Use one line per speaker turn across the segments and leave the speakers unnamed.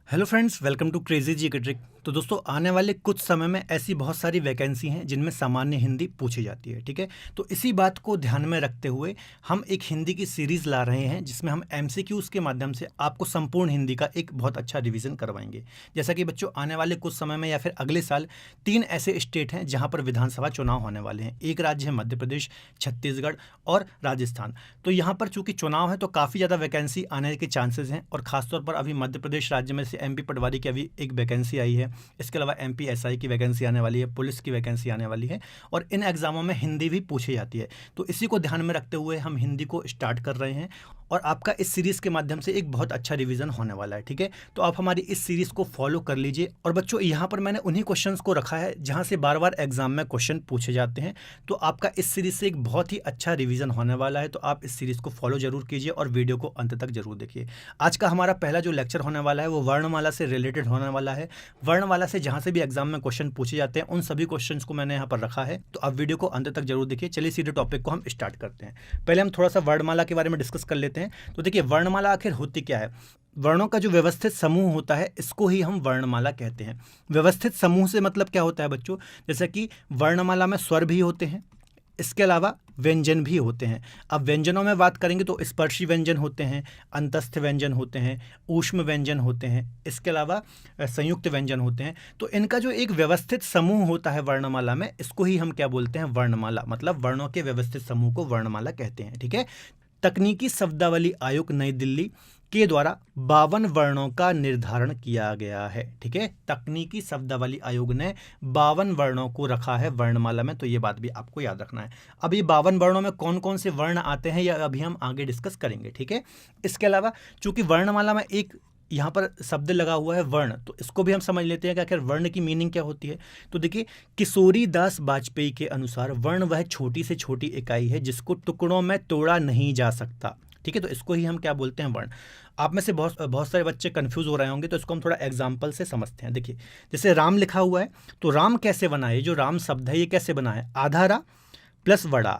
Hello friends, welcome to crazy G K trick. तो दोस्तों, आने वाले कुछ समय में ऐसी बहुत सारी वैकेंसी हैं जिनमें सामान्य हिंदी पूछी जाती है। ठीक है, तो इसी बात को ध्यान में रखते हुए हम एक हिंदी की सीरीज़ ला रहे हैं जिसमें हम एमसीक्यूज़ के माध्यम से आपको संपूर्ण हिंदी का एक बहुत अच्छा रिवीजन करवाएंगे। जैसा कि बच्चों, आने वाले कुछ समय में या फिर अगले साल 3 ऐसे स्टेट हैं जहाँ पर विधानसभा चुनाव होने वाले हैं। एक राज्य है मध्य प्रदेश, छत्तीसगढ़ और राजस्थान। तो यहाँ पर चूंकि चुनाव है तो काफ़ी ज़्यादा वैकेंसी आने के चांसेस हैं, और खासतौर पर अभी मध्य प्रदेश राज्य में से एमपी पटवारी की अभी एक वैकेंसी आई है। इसके अलावा एमपी एसआई की वैकेंसी आने वाली है, पुलिस की वैकेंसी आने वाली है, और इन एग्जामों में हिंदी भी पूछी जाती है। तो इसी को ध्यान में रखते हुए हम हिंदी को स्टार्ट कर रहे हैं, और आपका इस सीरीज़ के माध्यम से एक बहुत अच्छा रिवीजन होने वाला है। ठीक है, तो आप हमारी इस सीरीज़ को फॉलो कर लीजिए। और बच्चों, यहाँ पर मैंने उन्हीं क्वेश्चंस को रखा है जहाँ से बार बार एग्जाम में क्वेश्चन पूछे जाते हैं। तो आपका इस सीरीज़ से एक बहुत ही अच्छा रिवीजन होने वाला है। तो आप इस सीरीज़ को फॉलो जरूर कीजिए और वीडियो को अंत तक जरूर देखिए। आज का हमारा पहला जो लेक्चर होने वाला है वो वर्णमाला से रिलेटेड होने वाला है। वर्णमाला से जहाँ से भी एग्जाम में क्वेश्चन पूछे जाते हैं उन सभी क्वेश्चंस को मैंने यहाँ पर रखा है। तो आप वीडियो को अंत तक जरूर देखिए। चलिए सीधे टॉपिक को हम स्टार्ट करते हैं। पहले हम थोड़ा सा वर्णमाला के बारे में डिस्कस कर लेते हैं। तो देखिए, वर्णमाला आखिर होती क्या है। वर्णों का जो व्यवस्थित समूह होता है इसको ही हम वर्णमाला कहते हैं। व्यवस्थित समूह से मतलब क्या होता है बच्चों, जैसे कि वर्णमाला में स्वर भी होते हैं, इसके अलावा व्यंजन भी होते हैं। अब व्यंजनों में बात करेंगे तो स्पर्शी व्यंजन होते हैं, अंतस्थ व्यंजन होते हैं, ऊष्म व्यंजन होते हैं, इसके अलावा संयुक्त व्यंजन होते हैं। तो इनका जो एक व्यवस्थित समूह होता है वर्णमाला में, इसको ही हम क्या बोलते हैं, वर्णमाला। मतलब वर्णों के व्यवस्थित समूह को वर्णमाला कहते हैं। ठीक है, तकनीकी शब्दावली आयोग नई दिल्ली के द्वारा 52 वर्णों का निर्धारण किया गया है। ठीक है, तकनीकी शब्दावली आयोग ने 52 वर्णों को रखा है वर्णमाला में। तो ये बात भी आपको याद रखना है। अब ये 52 वर्णों में कौन कौन से वर्ण आते हैं यह अभी हम आगे डिस्कस करेंगे। ठीक है, इसके अलावा चूंकि वर्णमाला में एक यहाँ पर शब्द लगा हुआ है वर्ण, तो इसको भी हम समझ लेते हैं कि आखिर वर्ण की मीनिंग क्या होती है। तो देखिए, किशोरी दास वाजपेयी के अनुसार वर्ण वह छोटी से छोटी इकाई है जिसको टुकड़ों में तोड़ा नहीं जा सकता। ठीक है, तो इसको ही हम क्या बोलते हैं, वर्ण। आप में से बहुत सारे बच्चे कंफ्यूज हो रहे होंगे, तो इसको हम थोड़ा एग्जाम्पल से समझते हैं। देखिए, जैसे राम लिखा हुआ है, तो राम कैसे बना है, जो राम शब्द है ये कैसे बना है, आधा रा प्लस बड़ा,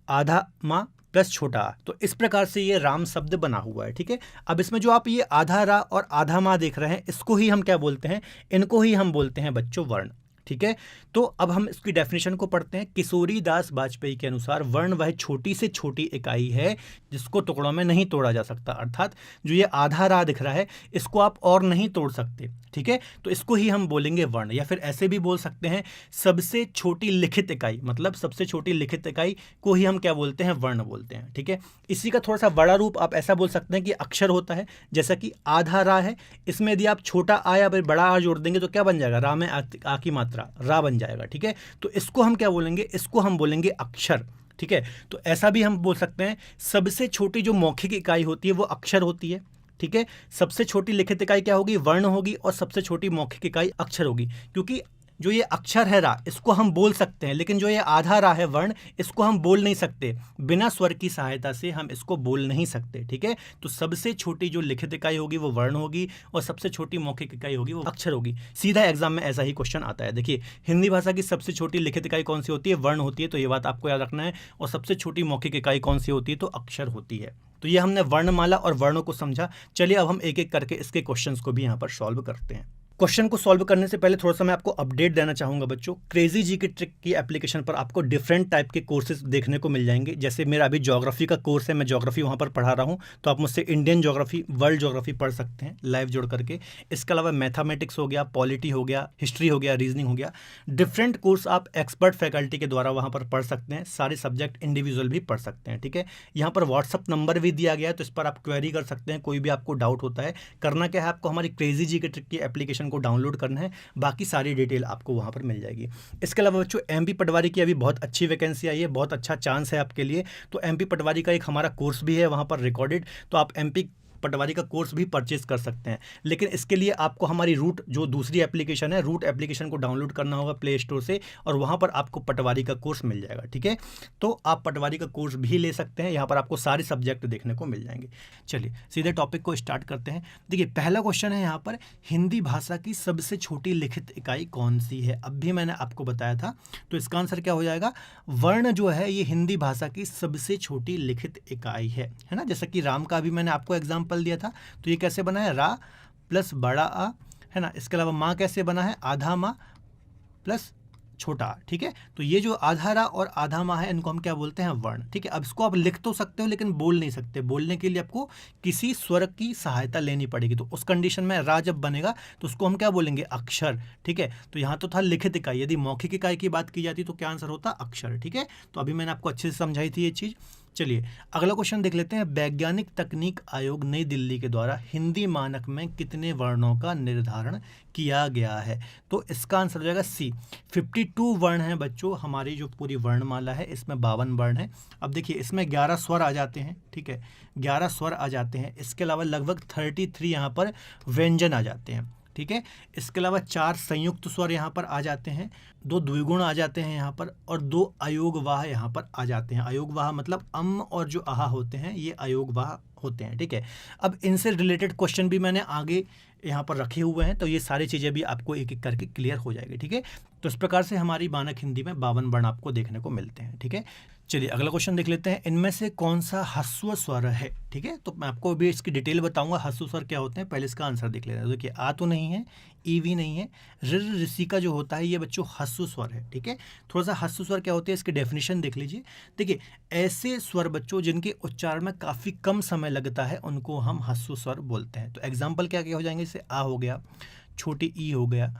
आधा माँ प्लस छोटा। तो इस प्रकार से ये राम शब्द बना हुआ है। ठीक है, अब इसमें जो आप ये आधा रा और आधा माँ देख रहे हैं, इसको ही हम क्या बोलते हैं, इनको ही हम बोलते हैं बच्चों वर्ण। ठीक है, तो अब हम इसकी डेफिनेशन को पढ़ते हैं। किशोरी दास वाजपेयी के अनुसार वर्ण वह छोटी से छोटी इकाई है जिसको टुकड़ों में नहीं तोड़ा जा सकता। अर्थात जो ये आधा रा दिख रहा है इसको आप और नहीं तोड़ सकते। ठीक है, तो इसको ही हम बोलेंगे वर्ण, या फिर ऐसे भी बोल सकते हैं सबसे छोटी लिखित इकाई। मतलब सबसे छोटी लिखित इकाई को ही हम क्या बोलते हैं, वर्ण बोलते हैं। ठीक है, इसी का थोड़ा सा बड़ा रूप आप ऐसा बोल सकते हैं कि अक्षर होता है। जैसा कि आधा रा है, इसमें यदि आप छोटा आ या फिर बड़ा आ जोड़ देंगे तो क्या बन जाएगा, रा में आ की मात्रा रा बन जाएगा। ठीक है, तो इसको हम क्या बोलेंगे, इसको हम बोलेंगे अक्षर। ठीक है, तो ऐसा भी हम बोल सकते हैं सबसे छोटी जो मौखिक इकाई होती है वो अक्षर होती है। ठीक है, सबसे छोटी लिखित इकाई क्या होगी, वर्ण होगी, और सबसे छोटी मौखिक इकाई अक्षर होगी। क्योंकि जो ये अक्षर है रा, इसको हम बोल सकते हैं, लेकिन जो ये आधा रा है वर्ण, इसको हम बोल नहीं सकते। बिना स्वर की सहायता से हम इसको बोल नहीं सकते। ठीक है, तो सबसे छोटी जो लिखित इकाई होगी वो वर्ण होगी, और सबसे छोटी मौखिक इकाई होगी वो अक्षर होगी। सीधा एग्जाम में ऐसा ही क्वेश्चन आता है। देखिए, हिंदी भाषा की सबसे छोटी लिखित इकाई कौन सी होती है, वर्ण होती है। तो ये बात आपको याद रखना है। और सबसे छोटी मौखिक इकाई कौन सी होती है, तो अक्षर होती है। तो ये हमने वर्णमाला और वर्णों को समझा। चलिए अब हम एक एक करके इसके क्वेश्चंस को भी यहाँ पर सॉल्व करते हैं। क्वेश्चन को सॉल्व करने से पहले थोड़ा सा मैं आपको अपडेट देना चाहूँगा बच्चों। क्रेजी जी की ट्रिक की एप्लीकेशन पर आपको डिफरेंट टाइप के कोर्सेज देखने को मिल जाएंगे। जैसे मेरा अभी ज्योग्राफी का कोर्स है, मैं ज्योग्राफी वहाँ पर पढ़ा रहा हूँ, तो आप मुझसे इंडियन ज्योग्राफी, वर्ल्ड ज्योग्राफी पढ़ सकते हैं लाइव जोड़ करके। इसके अलावा मैथमेटिक्स हो गया, पॉलिटी हो गया, हिस्ट्री हो गया, रीजनिंग हो गया। डिफरेंट कोर्स आप एक्सपर्ट फैकल्टी के द्वारा वहाँ पर पढ़ सकते हैं। सारे सब्जेक्ट इंडिविजुअल भी पढ़ सकते हैं। ठीक है, यहाँ पर व्हाट्सअप नंबर भी दिया गया है, तो इस पर आप क्वेरी कर सकते हैं। कोई भी आपको डाउट होता है, करना क्या है, आपको हमारी क्रेजी जी की ट्रिक की एप्लीकेशन को डाउनलोड करना है, बाकी सारी डिटेल आपको वहां पर मिल जाएगी। इसके अलावा बच्चों, एमपी पटवारी की अभी बहुत अच्छी वैकेंसी आई है, बहुत अच्छा चांस है आपके लिए। तो एमपी पटवारी का एक हमारा कोर्स भी है वहां पर रिकॉर्डेड, तो आप एमपी पटवारी का कोर्स भी परचेज कर सकते हैं। लेकिन इसके लिए आपको हमारी रूट जो दूसरी एप्लीकेशन है, रूट एप्लीकेशन को डाउनलोड करना होगा प्ले स्टोर से, और वहाँ पर आपको पटवारी का कोर्स मिल जाएगा। ठीक है, तो आप पटवारी का कोर्स भी ले सकते हैं। यहाँ पर आपको सारे सब्जेक्ट देखने को मिल जाएंगे। चलिए सीधे टॉपिक को स्टार्ट करते हैं। देखिए, पहला क्वेश्चन है यहाँ पर, हिंदी भाषा की सबसे छोटी लिखित इकाई कौन सी है। अब भी मैंने आपको बताया था, तो इसका आंसर क्या हो जाएगा, वर्ण जो है ये हिंदी भाषा की सबसे छोटी लिखित इकाई है ना। जैसा कि राम का भी मैंने आपको एग्जाम्पल दिया था, तो ये कैसे बना है, रा प्लस बड़ा आ, है ना। इसके अलावा माँ कैसे बना है, आधा माँ प्लस छोटा आ, ठीक है। तो ये जो आधा रा और आधा माँ है इनको हम क्या बोलते हैं, वर्ण, ठीक है। अब इसको आप लिख तो सकते हो लेकिन बोल नहीं सकते, बोलने के लिए आपको किसी स्वर की सहायता लेनी पड़ेगी। तो उस कंडीशन में रा जब बनेगा तो उसको हम क्या बोलेंगे, अक्षर, ठीक है। तो यहाँ तो था लिखित इकाई, यदि मौखिक इकाई की बात की जाती तो क्या आंसर होता, अक्षर, ठीक है। तो अभी मैंने आपको अच्छे से समझाई थी ये चीज़। चलिए अगला क्वेश्चन देख लेते हैं। वैज्ञानिक तकनीक आयोग नई दिल्ली के द्वारा हिंदी मानक में कितने वर्णों का निर्धारण किया गया है। तो इसका आंसर हो जाएगा सी, 52 वर्ण हैं बच्चों। हमारी जो पूरी वर्णमाला है इसमें 52 वर्ण है। अब देखिए इसमें 11 स्वर आ जाते हैं, ठीक है, 11 स्वर आ जाते हैं। इसके अलावा लगभग 33 यहाँ पर व्यंजन आ जाते हैं, ठीक है। इसके अलावा 4 संयुक्त स्वर यहाँ पर आ जाते हैं, 2 द्विगुण आ जाते हैं यहाँ पर, और 2 अयोगवाह यहाँ पर आ जाते हैं। अयोगवाह मतलब अम और जो आहा होते हैं ये अयोगवाह होते हैं, ठीक है। अब इनसे रिलेटेड क्वेश्चन भी मैंने आगे यहाँ पर रखे हुए हैं, तो ये सारी चीज़ें भी आपको एक एक करके क्लियर हो जाएगी, ठीक है। तो इस प्रकार से हमारी मानक हिंदी में 52 वर्ण आपको देखने को मिलते हैं, ठीक है। चलिए अगला क्वेश्चन देख लेते हैं। इनमें से कौन सा ह्रस्व स्वर है, ठीक है। तो मैं आपको अभी इसकी डिटेल बताऊंगा ह्रस्व स्वर क्या होते हैं, पहले इसका आंसर देख लेते हैं। देखिए आ तो नहीं है, ई भी नहीं है, ऋ ऋषि का जो होता है ये बच्चों ह्रस्व स्वर है, ठीक है। थोड़ा सा ह्रस्व स्वर क्या होते हैं इसकी डेफिनेशन देख लीजिए। देखिए ऐसे स्वर बच्चों जिनके उच्चारण में काफ़ी कम समय लगता है उनको हम ह्रस्व स्वर बोलते हैं। तो एग्जाम्पल क्या क्या हो जाएंगे, जैसे आ हो गया, छोटी ई हो गया,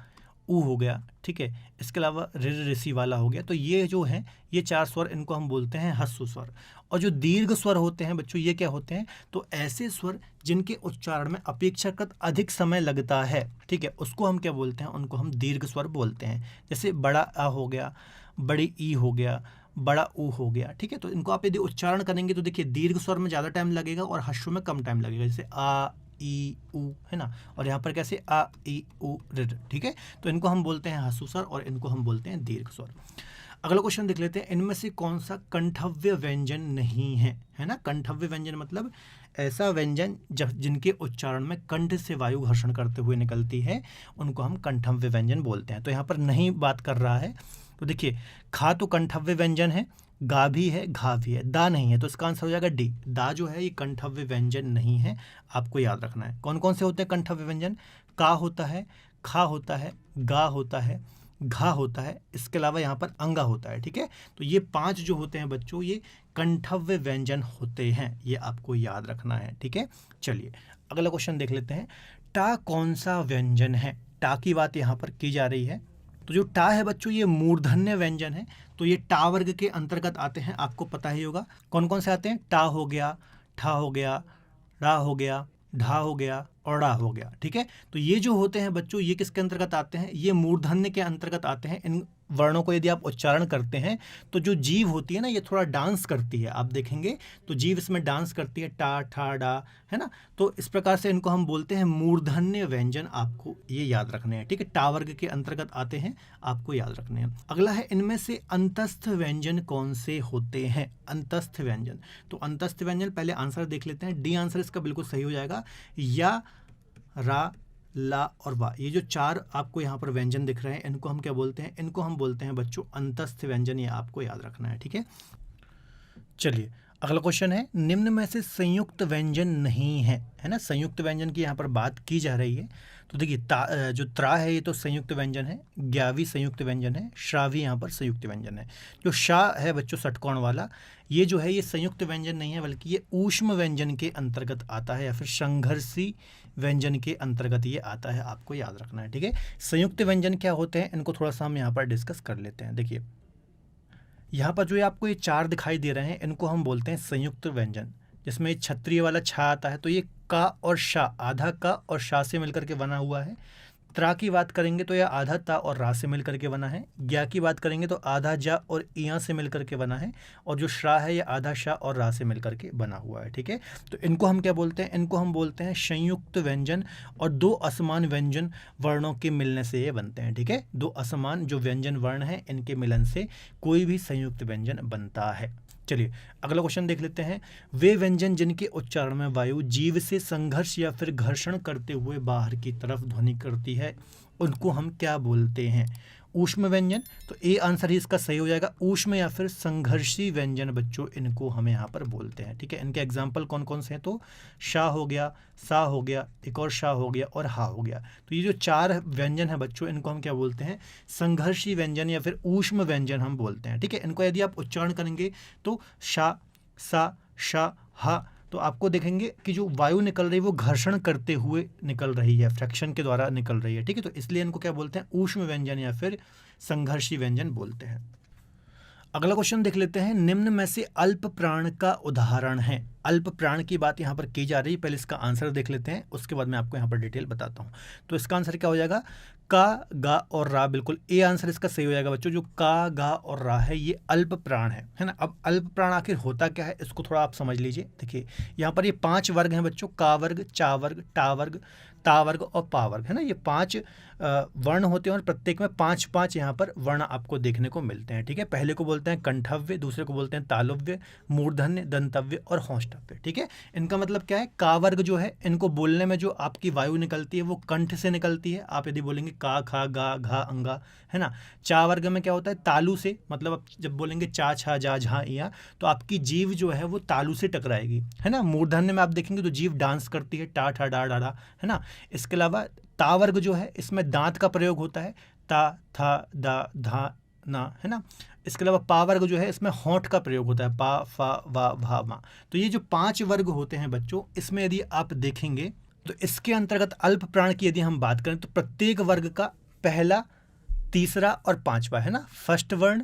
ऊ हो गया, ठीक है। इसके अलावा ऋ ऋषि वाला हो गया। तो ये जो हैं ये 4 स्वर, इनको हम बोलते हैं ह्रस्व स्वर। और जो दीर्घ स्वर होते हैं बच्चों ये क्या होते हैं, तो ऐसे स्वर जिनके उच्चारण में अपेक्षाकृत अधिक समय लगता है, ठीक है, उसको हम क्या बोलते हैं, उनको हम दीर्घ स्वर बोलते हैं। जैसे बड़ा आ हो गया, बड़ी ई हो गया, बड़ा ऊ हो गया, ठीक है। तो इनको आप यदि उच्चारण करेंगे तो देखिए दीर्घ स्वर में ज़्यादा टाइम लगेगा और ह्रस्व में कम टाइम लगेगा। जैसे आ ई ऊ, है ना, और यहाँ पर कैसे आ ई ऊ ऋ, ठीक है। तो इनको हम बोलते हैं ह्रस्व स्वर और इनको हम बोलते हैं दीर्घ स्वर। अगला क्वेश्चन देख लेते हैं। इनमें से कौन सा कंठव्य व्यंजन नहीं है, है ना। कंठव्य व्यंजन मतलब ऐसा व्यंजन जब जिनके उच्चारण में कंठ से वायु घर्षण करते हुए निकलती है उनको हम कंठव्य व्यंजन बोलते हैं। तो यहाँ पर नहीं बात कर रहा है। तो देखिए खा तो कंठव्य व्यंजन है, गा भी है, घा भी है, दा नहीं है। तो इसका आंसर हो जाएगा डी, दा जो है ये कंठव्य व्यंजन नहीं है, आपको याद रखना है। कौन कौन से होते हैं कंठव्य व्यंजन, का होता है, खा होता है, गा होता है, घा होता है, इसके अलावा यहाँ पर अंगा होता है, ठीक है। तो ये 5 जो होते हैं बच्चों ये कंठव्य व्यंजन होते हैं, ये आपको याद रखना है, ठीक है। चलिए अगला क्वेश्चन देख लेते हैं। टा कौन सा व्यंजन है, टा की बात यहाँ पर की जा रही है। तो जो टा है बच्चों ये मूर्धन्य व्यंजन है। तो ये टा वर्ग के अंतर्गत आते हैं, आपको पता ही होगा कौन कौन से आते हैं। टा हो गया, ठा हो गया, रा हो गया, ढा हो गया और ड़ा हो गया, ठीक है। तो ये जो होते हैं बच्चों ये किसके अंतर्गत आते हैं, ये मूर्धन्य के अंतर्गत आते हैं। इन वर्णों को यदि आप उच्चारण करते हैं तो जो जीव होती है ना ये थोड़ा डांस करती है, आप देखेंगे तो जीव इसमें डांस करती है, टा ठा डा, है ना। तो इस प्रकार से इनको हम बोलते हैं मूर्धन्य व्यंजन, आपको ये याद रखने हैं, ठीक है। टा वर्ग के अंतर्गत आते हैं, आपको याद रखने हैं। अगला है इनमें से अंतस्थ व्यंजन कौन से होते हैं, अंतस्थ व्यंजन। तो अंतस्थ व्यंजन पहले आंसर देख लेते हैं। डी आंसर इसका बिल्कुल सही हो जाएगा। या, रा, ला और वा, ये जो 4 आपको यहाँ पर व्यंजन दिख रहे हैं इनको हम क्या बोलते हैं, इनको हम बोलते हैं बच्चों अंतस्थ व्यंजन, ये आपको याद रखना है, ठीक है। चलिए अगला क्वेश्चन है। निम्न में से संयुक्त व्यंजन नहीं है, है ना। संयुक्त व्यंजन की यहाँ पर बात की जा रही है। तो देखिए जो त्रा है ये तो संयुक्त व्यंजन है, ग्यावी संयुक्त व्यंजन है, श्रावी यहाँ पर संयुक्त व्यंजन है। जो शा है बच्चों षटकोण वाला, ये जो है ये संयुक्त व्यंजन नहीं है बल्कि ये ऊष्म व्यंजन के अंतर्गत आता है या फिर संघर्षी व्यंजन के अंतर्गत ये आता है, आपको याद रखना है, ठीक है। संयुक्त व्यंजन क्या होते हैं इनको थोड़ा सा हम यहाँ पर डिस्कस कर लेते हैं। देखिए यहाँ पर जो आपको ये 4 दिखाई दे रहे हैं इनको हम बोलते हैं संयुक्त व्यंजन, जिसमें क्षत्रिय वाला छा आता है। तो ये का और शा, आधा का और शा से मिलकर के बना हुआ है। त्रा की बात करेंगे तो यह आधा ता और रा से मिलकर के बना है। ज्ञा की बात करेंगे तो आधा जा और इया से मिलकर के बना है। और जो श्रा है यह आधा शा और रा से मिलकर के बना हुआ है, ठीक है। तो इनको हम क्या बोलते हैं, इनको हम बोलते हैं संयुक्त व्यंजन। और 2 असमान व्यंजन वर्णों के मिलने से ये बनते हैं, ठीक है। 2 असमान जो व्यंजन वर्ण हैं इनके मिलन से कोई भी संयुक्त व्यंजन बनता है। चलिए अगला क्वेश्चन देख लेते हैं। वे व्यंजन जिनके उच्चारण में वायु जीव से संघर्ष या फिर घर्षण करते हुए बाहर की तरफ ध्वनि करती है उनको हम क्या बोलते हैं। ऊष्म व्यंजन, तो ए आंसर ही इसका सही हो जाएगा। ऊष्म या फिर संघर्षी व्यंजन बच्चों इनको हम यहाँ पर बोलते हैं, ठीक है। इनके एग्जाम्पल कौन कौन से हैं, तो शा हो गया, सा हो गया, एक और शा हो गया और हा हो गया। तो ये जो 4 व्यंजन है बच्चों, इनको हम क्या बोलते हैं, संघर्षी व्यंजन या फिर ऊष्म व्यंजन हम बोलते हैं, ठीक है। इनको यदि आप उच्चारण करेंगे तो शा, सा, शा, हा, तो आपको देखेंगे कि जो वायु निकल रही है वो घर्षण करते हुए निकल रही है, फ्रैक्शन के द्वारा निकल रही है, ठीक है। तो इसलिए इनको क्या बोलते हैं, ऊष्म व्यंजन या फिर संघर्षी व्यंजन बोलते हैं। अगला क्वेश्चन देख लेते हैं, निम्न में से अल्प प्राण का उदाहरण है। अल्प प्राण की बात यहाँ पर की जा रही है, पहले इसका आंसर देख लेते हैं, उसके बाद मैं आपको यहाँ पर डिटेल बताता हूँ। तो इसका आंसर क्या हो जाएगा, का, गा और रा, बिल्कुल ए आंसर इसका सही हो जाएगा बच्चों। जो का, गा और रा है ये अल्प प्राण है ना। अब अल्प प्राण आखिर होता क्या है, इसको थोड़ा आप समझ लीजिए। देखिए यहाँ पर ये 5 वर्ग हैं बच्चों, का वर्ग, चा वर्ग, टा वर्ग, ता वर्ग और पा वर्ग, है ना। ये 5 वर्ण होते हैं और प्रत्येक में 5-5 यहाँ पर वर्ण आपको देखने को मिलते हैं, ठीक है। पहले को बोलते हैं कंठव्य, दूसरे को बोलते हैं तालव्य, मूर्धन्य, दंतव्य और होष्टव्य, ठीक है। इनका मतलब क्या है, का वर्ग जो है, इनको बोलने में जो आपकी वायु निकलती है वो कंठ से निकलती है। आप यदि बोलेंगे का, खा, गा, घा, अंगा, है ना। चा वर्ग में क्या होता है, तालु से, मतलब आप जब बोलेंगे चा, छा, जा, झा, इया, तो आपकी जीव जो है वो तालु से टकराएगी, है ना। मूर्धन्य में आप देखेंगे तो जीव डांस करती है, टा, ठा, डा, डा, डा, है ना। इसके अलावा ता वर्ग जो है, इसमें दांत का प्रयोग होता है, ता, था, दा, धा, ना, है ना। इसके अलावा पा वर्ग जो है, इसमें होंठ का प्रयोग होता है, पा, फा, वा, भा, मा। तो ये जो 5 वर्ग होते हैं बच्चों, इसमें यदि आप देखेंगे तो इसके अंतर्गत अल्प प्राण की यदि हम बात करें तो प्रत्येक वर्ग का पहला, तीसरा और 5वां, है ना। फर्स्ट वर्ण,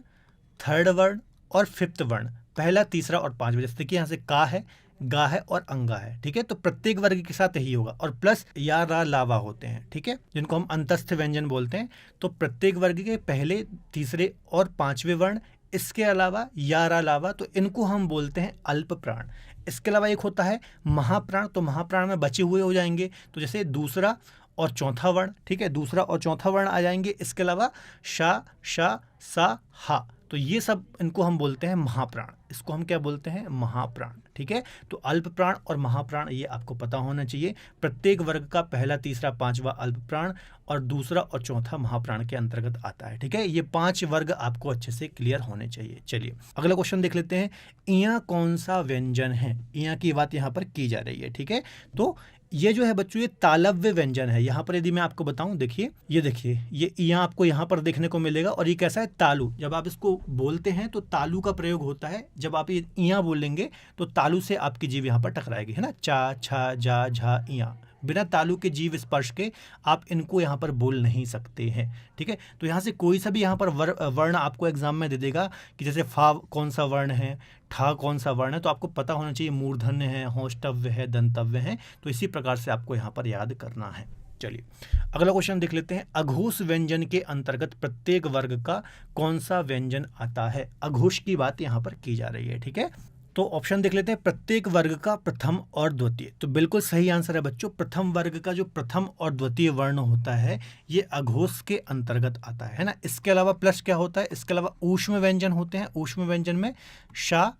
थर्ड वर्ण और 5th वर्ण, पहला, तीसरा और 5वां। जैसे देखिए यहाँ से का है, गा है और अंगा है, ठीक है। तो प्रत्येक वर्ग के साथ यही होगा, और प्लस या, रा, लावा होते हैं, ठीक है, जिनको हम अंतस्थ व्यंजन बोलते हैं। तो प्रत्येक वर्ग के पहले, तीसरे और 5वें वर्ण, इसके अलावा या, रा, लावा, तो इनको हम बोलते हैं अल्प प्राण। इसके अलावा एक होता है महाप्राण, तो महाप्राण में बचे हुए हो जाएंगे, तो जैसे दूसरा और चौथा वर्ण, ठीक है, दूसरा और चौथा वर्ण आ जाएंगे। इसके अलावा शा, शा, सा, हा, तो ये सब इनको हम बोलते हैं महाप्राण। इसको हम क्या बोलते हैं, महाप्राण, ठीक है। तो अल्प प्राण और महाप्राण ये आपको पता होना चाहिए। प्रत्येक वर्ग का पहला, तीसरा, 5वां अल्प प्राण और दूसरा और चौथा महाप्राण के अंतर्गत आता है, ठीक है। ये 5 वर्ग आपको अच्छे से क्लियर होने चाहिए। चलिए अगला क्वेश्चन देख लेते हैं, इया कौन सा व्यंजन है। इया की बात यहाँ पर की जा रही है, ठीक है। तो ये जो है बच्चों, ये तालव्य व्यंजन है। यहाँ पर यदि मैं आपको बताऊं, देखिए ये देखिए, ये यहाँ आपको यहाँ पर देखने को मिलेगा, और ये कैसा है, तालु। जब आप इसको बोलते हैं तो तालु का प्रयोग होता है। जब आप ये इया बोलेंगे तो तालु से आपकी जीभ यहाँ पर टकराएगी, है ना। चा, छा, जा, झा, इया, बिना तालु के जीव स्पर्श के आप इनको यहाँ पर बोल नहीं सकते हैं, ठीक है। तो यहाँ से कोई सा भी यहाँ पर वर्ण आपको एग्जाम में दे देगा कि जैसे फा कौन सा वर्ण है, ठा कौन सा वर्ण है, तो आपको पता होना चाहिए मूर्धन्य है, होष्टव्य है, दंतव्य है। तो इसी प्रकार से आपको यहाँ पर याद करना है। चलिए अगला क्वेश्चन देख लेते हैं, अघोष व्यंजन के अंतर्गत प्रत्येक वर्ग का कौन सा व्यंजन आता है। अघोष की बात यहाँ पर की जा रही है, ठीक है। तो ऑप्शन देख लेते हैं, प्रत्येक वर्ग का प्रथम और द्वितीय, तो बिल्कुल सही आंसर है बच्चों। प्रथम वर्ग का जो प्रथम और द्वितीय वर्ण होता है ये अघोष के अंतर्गत आता है ना। इसके अलावा प्लस क्या होता है, इसके अलावा ऊष्म व्यंजन होते हैं। ऊष्म व्यंजन में शा,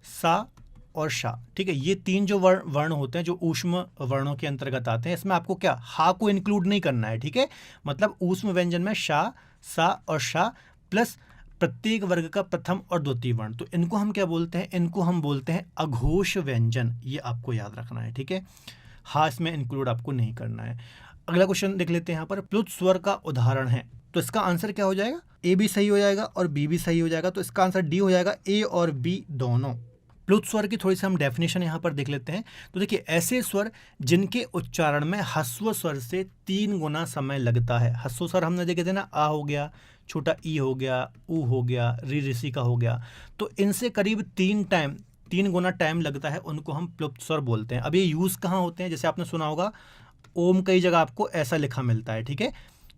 सा और शा, ठीक है। ये 3 जो वर्ण होते हैं जो ऊष्म वर्णों के अंतर्गत आते हैं, इसमें आपको क्या हा को इंक्लूड नहीं करना है, ठीक है। मतलब ऊष्म व्यंजन में शा, सा और शा प्लस प्रत्येक वर्ग का प्रथम और द्वितीय वर्ण, तो इनको हम क्या बोलते हैं, इनको हम बोलते हैं अघोष व्यंजन। ये आपको याद रखना है, ठीक है। हा इसमें इंक्लूड आपको नहीं करना है। अगला क्वेश्चन देख लेते हैं, यहाँ पर प्लुत स्वर का उदाहरण है। तो इसका आंसर क्या हो जाएगा, ए भी सही हो जाएगा और बी भी सही हो जाएगा। तो इसका आंसर डी हो जाएगा, ए और बी दोनों। प्लुत स्वर की थोड़ी सी हम डेफिनेशन यहाँ पर देख लेते हैं। तो देखिए, ऐसे स्वर जिनके उच्चारण में ह्रस्व स्वर से 3 गुना समय लगता है। ह्रस्व स्वर हमने देखे थे ना, आ हो गया, छोटा ई हो गया, ऊ हो गया, री ऋषि का हो गया, तो इनसे करीब 3 गुना टाइम लगता है, उनको हम प्लुत स्वर बोलते हैं। अब ये यूज़ कहाँ होते हैं, जैसे आपने सुना होगा ओम कई जगह आपको ऐसा लिखा मिलता है, ठीक है।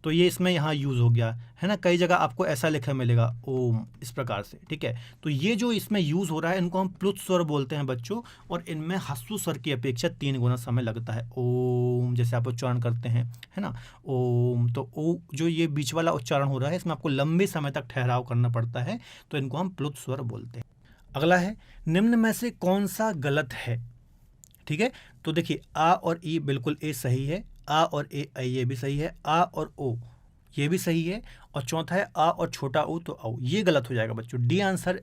तो ये इसमें यहाँ यूज़ हो गया है ना, कई जगह आपको ऐसा लिखा मिलेगा ओम, इस प्रकार से, ठीक है। तो ये जो इसमें यूज़ हो रहा है इनको हम प्लुत स्वर बोलते हैं बच्चों, और इनमें ह्रस्व स्वर की अपेक्षा 3 गुना समय लगता है। ओम जैसे आप उच्चारण करते हैं, है ना, ओम, तो ओ जो ये बीच वाला उच्चारण हो रहा है इसमें आपको लंबे समय तक ठहराव करना पड़ता है, तो इनको हम प्लुत स्वर बोलते हैं। अगला है, निम्न में से कौन सा गलत है, ठीक है। तो देखिए, आ और ई बिल्कुल ए सही है, आ और ए ये भी सही है, आ और ओ ये भी सही है। और चौथा है आ और छोटा ऊ तो औ, ये गलत हो जाएगा बच्चों। डी आंसर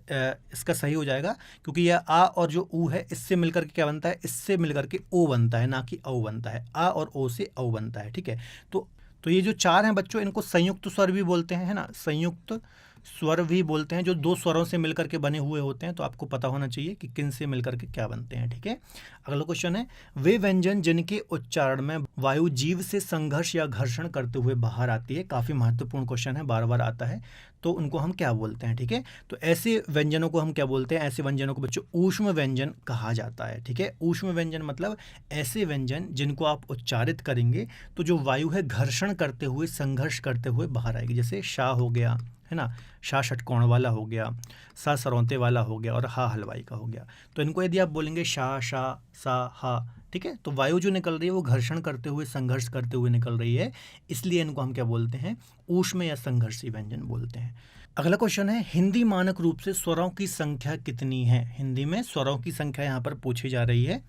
इसका सही हो जाएगा, क्योंकि यह आ और जो ऊ है इससे मिलकर के क्या बनता है, इससे मिलकर के ओ बनता है, ना कि औ बनता है। आ और ओ से औ बनता है, ठीक है। तो ये जो चार हैं बच्चों, इनको संयुक्त स्वर भी बोलते हैं, है ना, संयुक्त स्वर भी बोलते हैं, जो दो स्वरों से मिलकर के बने हुए होते हैं। तो आपको पता होना चाहिए कि किन से मिलकर के क्या बनते हैं, ठीक है। अगला क्वेश्चन है, वे व्यंजन जिनके उच्चारण में वायु जीव से संघर्ष या घर्षण करते हुए बाहर आती है। काफ़ी महत्वपूर्ण क्वेश्चन है, बार बार आता है। तो उनको हम क्या बोलते हैं, ठीक है। तो ऐसे व्यंजनों को हम क्या बोलते हैं, ऐसे व्यंजनों को बच्चों ऊष्म व्यंजन कहा जाता है, ठीक है। ऊष्म व्यंजन मतलब ऐसे व्यंजन जिनको आप उच्चारित करेंगे तो जो वायु है घर्षण करते हुए, संघर्ष करते हुए बाहर आएगी। जैसे शाह हो गया, है ना, शाह षटकोण वाला हो गया, सा सरौते वाला हो गया, और हा हलवाई का हो गया। तो इनको यदि आप बोलेंगे शाह शाह सा हा, ठीक है, तो वायु जो निकल रही है वो घर्षण करते हुए, संघर्ष करते हुए निकल रही है, इसलिए इनको हम क्या बोलते हैं, ऊष्म या संघर्षी व्यंजन बोलते हैं। अगला क्वेश्चन है, हिंदी मानक रूप से स्वरों की संख्या कितनी है। हिंदी में स्वरों की संख्या यहाँ पर पूछी जा रही है।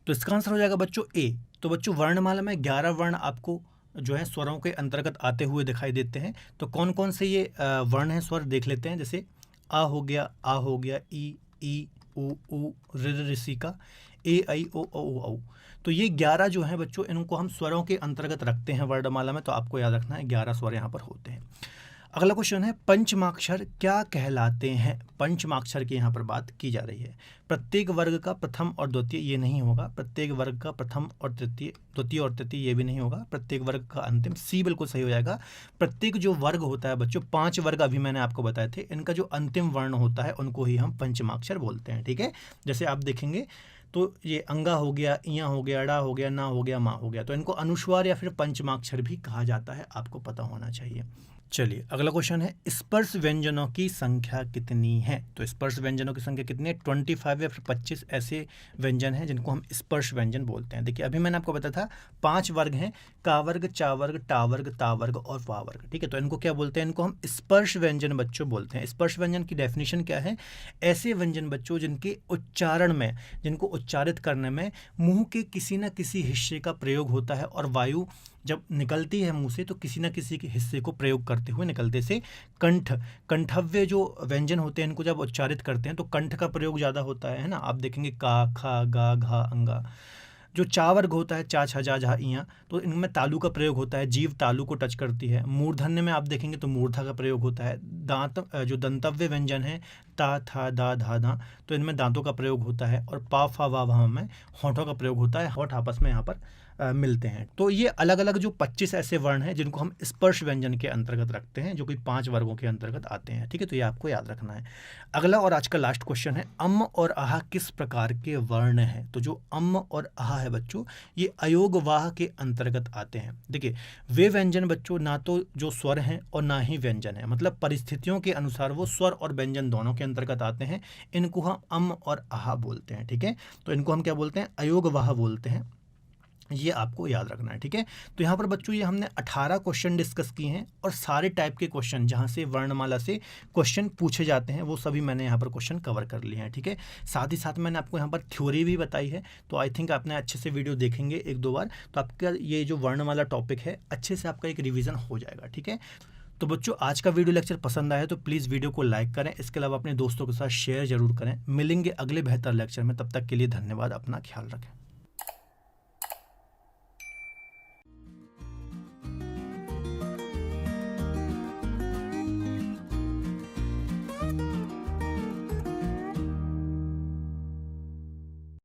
तो इसका आंसर हो जाएगा बच्चों ए। तो बच्चों वर्णमाला में 11 वर्ण आपको जो है स्वरों के अंतर्गत आते हुए दिखाई देते हैं। तो कौन कौन से ये वर्ण हैं, स्वर देख लेते हैं। जैसे आ हो गया, ई उ ऋषिका, ए ऐ ओ औ। तो ये 11 जो हैं बच्चों, इनको हम स्वरों के अंतर्गत रखते हैं वर्णमाला में। तो आपको याद रखना है 11 स्वर यहाँ पर होते हैं। अगला क्वेश्चन है, पंचमाक्षर क्या कहलाते हैं। पंचमाक्षर की यहाँ पर बात की जा रही है। प्रत्येक वर्ग का प्रथम और द्वितीय ये नहीं होगा। प्रत्येक वर्ग का प्रथम और तृतीय, द्वितीय और तृतीय ये भी नहीं होगा। प्रत्येक वर्ग का अंतिम, सी बिल्कुल सही हो जाएगा। प्रत्येक जो वर्ग होता है बच्चों, 5 वर्ग अभी मैंने आपको बताए थे, इनका जो अंतिम वर्ण होता है उनको ही हम पंचमाक्षर बोलते हैं, ठीक है। जैसे आप देखेंगे तो ये अंगा हो गया, इया हो गया, डा हो गया, ना हो गया, मा हो गया। तो इनको अनुस्वार या फिर पंचमाक्षर भी कहा जाता है, आपको पता होना चाहिए। चलिए अगला क्वेश्चन है, स्पर्श व्यंजनों की संख्या कितनी है। तो स्पर्श व्यंजनों की संख्या कितनी है, 25 या फिर 25 ऐसे व्यंजन हैं जिनको हम स्पर्श व्यंजन बोलते हैं। देखिए अभी मैंने आपको बताया था 5 वर्ग हैं, का वर्ग, चा वर्ग, टा वर्ग, ता वर्ग और वा वर्ग, ठीक है। तो इनको क्या बोलते हैं, इनको हम स्पर्श व्यंजन बच्चों बोलते हैं। स्पर्श व्यंजन की डेफिनेशन क्या है, ऐसे व्यंजन बच्चों जिनके उच्चारण में, जिनको उच्चारित करने में मुंह के किसी न किसी हिस्से का प्रयोग होता है, और वायु जब निकलती है मुंह से तो किसी न किसी के हिस्से को प्रयोग करते हुए निकलते से कंठव्य जो व्यंजन होते हैं इनको जब उच्चारित करते हैं तो कंठ का प्रयोग ज़्यादा होता है ना। आप देखेंगे का, खा, गा, घा, अंगा। जो चा वर्ग होता है, चा, छा, जा, झा, इया, तो इनमें तालु का प्रयोग होता है, जीव तालु को टच करती है। मूर्धन्य में आप देखेंगे तो मूर्धा का प्रयोग होता है। दांत जो दंतव्य व्यंजन है, ता, था, दा, धा, धा, तो इनमें दांतों का प्रयोग होता है। और पा, फा, वा, भा में होठों का प्रयोग होता है, होठ आपस में यहाँ पर मिलते हैं। तो ये अलग अलग जो 25 ऐसे वर्ण हैं जिनको हम स्पर्श व्यंजन के अंतर्गत रखते हैं, जो कि 5 वर्गों के अंतर्गत आते हैं, ठीक है। तो ये आपको याद रखना है। अगला और आज का लास्ट क्वेश्चन है, अम और आह किस प्रकार के वर्ण हैं। तो जो अम और आह है बच्चों, ये अयोग वाह के अंतर्गत आते हैं। देखिए वे व्यंजन बच्चों ना तो जो स्वर हैं और ना ही व्यंजन है, मतलब परिस्थितियों के अनुसार वो स्वर और व्यंजन दोनों के अंतर्गत आते हैं। इनको हम अम और आह बोलते हैं, ठीक है। तो इनको हम क्या बोलते हैं, अयोग वाह बोलते हैं। ये आपको याद रखना है, ठीक है। तो यहाँ पर बच्चों ये हमने 18 क्वेश्चन डिस्कस किए हैं, और सारे टाइप के क्वेश्चन जहाँ से वर्णमाला से क्वेश्चन पूछे जाते हैं वो सभी मैंने यहाँ पर क्वेश्चन कवर कर लिए हैं, ठीक है। साथ ही साथ मैंने आपको यहाँ पर थ्योरी भी बताई है। तो आई थिंक आपने अच्छे से वीडियो देखेंगे 1-2 बार तो आपका ये जो वर्णमाला टॉपिक है अच्छे से आपका एक रिविज़न हो जाएगा, ठीक है। तो बच्चों आज का वीडियो लेक्चर पसंद आया तो प्लीज़ वीडियो को लाइक करें, इसके अलावा अपने दोस्तों के साथ शेयर जरूर करें। मिलेंगे अगले बेहतर लेक्चर में, तब तक के लिए धन्यवाद, अपना ख्याल रखें।